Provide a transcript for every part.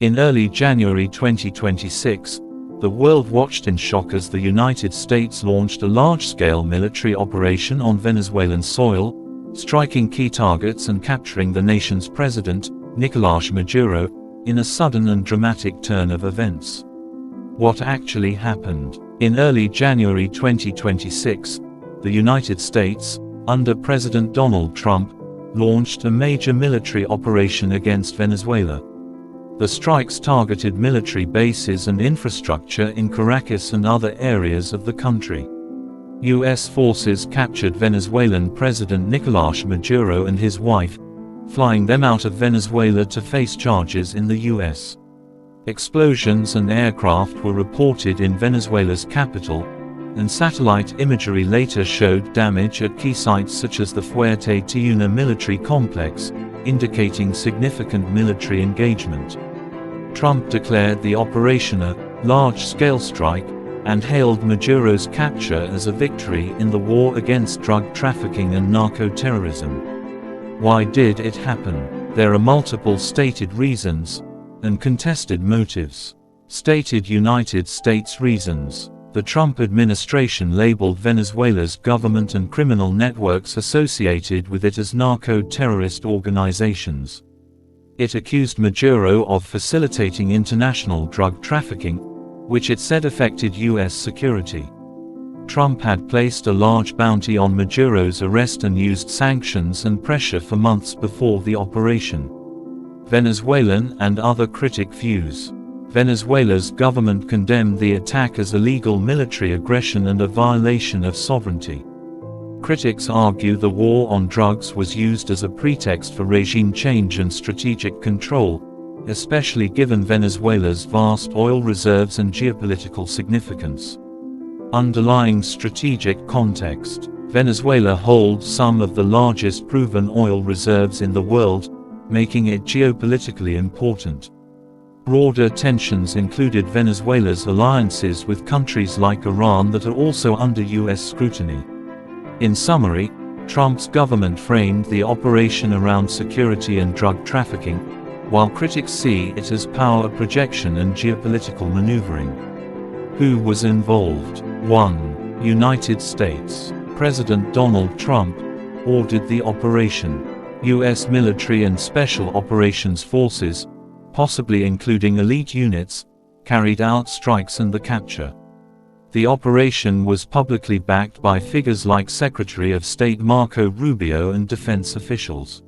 In early January 2026, the world watched in shock as the United States launched a large-scale military operation on Venezuelan soil, striking key targets and capturing the nation's president, Nicolás Maduro, in a sudden and dramatic turn of events. What actually happened? In early January 2026, the United States, under President Donald Trump, launched a major military operation against Venezuela. The strikes targeted military bases and infrastructure in Caracas and other areas of the country. U.S. forces captured Venezuelan President Nicolás Maduro and his wife, flying them out of Venezuela to face charges in the U.S. Explosions and aircraft were reported in Venezuela's capital, and satellite imagery later showed damage at key sites such as the Fuerte Tiuna military complex, indicating significant military engagement. Trump declared the operation a large-scale strike and hailed Maduro's capture as a victory in the war against drug trafficking and narco-terrorism. Why did it happen? There are multiple stated reasons and contested motives. Stated United States reasons. The Trump administration labeled Venezuela's government and criminal networks associated with it as narco-terrorist organizations. It accused Maduro of facilitating international drug trafficking, which it said affected U.S. security. Trump had placed a large bounty on Maduro's arrest and used sanctions and pressure for months before the operation. Venezuelan and other critic views. Venezuela's government condemned the attack as illegal military aggression and a violation of sovereignty. Critics argue the war on drugs was used as a pretext for regime change and strategic control, especially given Venezuela's vast oil reserves and geopolitical significance. Underlying strategic context. Venezuela holds some of the largest proven oil reserves in the world, making it geopolitically important. Broader tensions included Venezuela's alliances with countries like Iran that are also under U.S. scrutiny. In summary, Trump's government framed the operation around security and drug trafficking, while critics see it as power projection and geopolitical maneuvering. Who was involved? 1. United States. President Donald Trump ordered the operation. U.S. military and special operations forces, possibly including elite units, carried out strikes and the capture. The operation was publicly backed by figures like Secretary of State Marco Rubio and defense officials.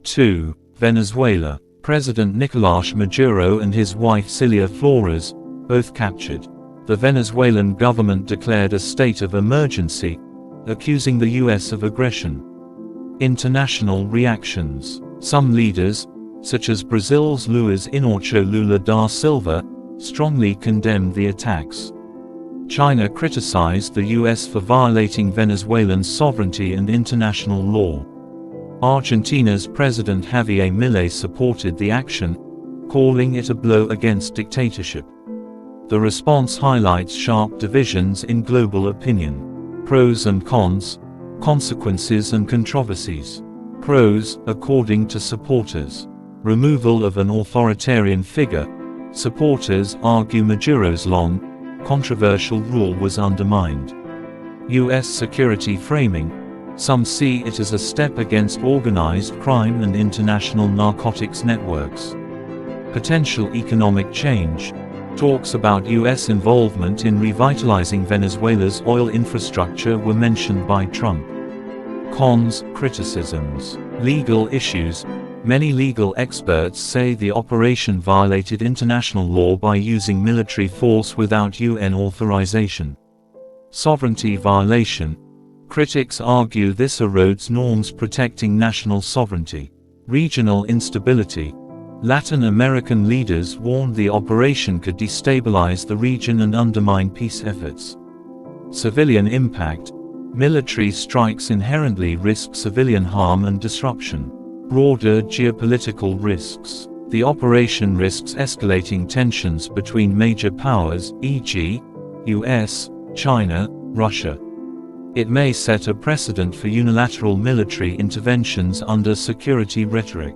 2. Venezuela. President Nicolás Maduro and his wife Cilia Flores, both captured. The Venezuelan government declared a state of emergency, accusing the U.S. of aggression. International reactions. Some leaders, such as Brazil's Luiz Inácio Lula da Silva, strongly condemned the attacks. China criticized the U.S. for violating Venezuelan sovereignty and international law. Argentina's President Javier Milei supported the action, calling it a blow against dictatorship. The response highlights sharp divisions in global opinion. Pros and cons, consequences and controversies. Pros, according to supporters. Removal of an authoritarian figure. Supporters argue Maduro's long, controversial rule was undermined. U.S. security framing. Some see it as a step against organized crime and international narcotics networks. Potential economic change. Talks about U.S. involvement in revitalizing Venezuela's oil infrastructure were mentioned by Trump. Cons, criticisms. Legal issues. Many legal experts say the operation violated international law by using military force without UN authorization. Sovereignty violation. Critics argue this erodes norms protecting national sovereignty. Regional instability. Latin American leaders warned the operation could destabilize the region and undermine peace efforts. Civilian impact. Military strikes inherently risk civilian harm and disruption. Broader geopolitical risks. The operation risks escalating tensions between major powers, e.g., US, China, Russia. It may set a precedent for unilateral military interventions under security rhetoric.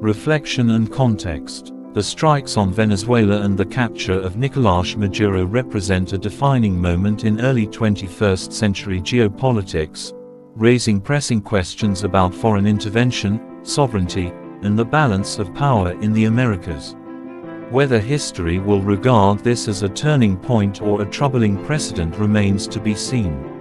Reflection and context. The strikes on Venezuela and the capture of Nicolás Maduro represent a defining moment in early 21st century geopolitics, raising pressing questions about foreign intervention, sovereignty, and the balance of power in the Americas. Whether history will regard this as a turning point or a troubling precedent remains to be seen.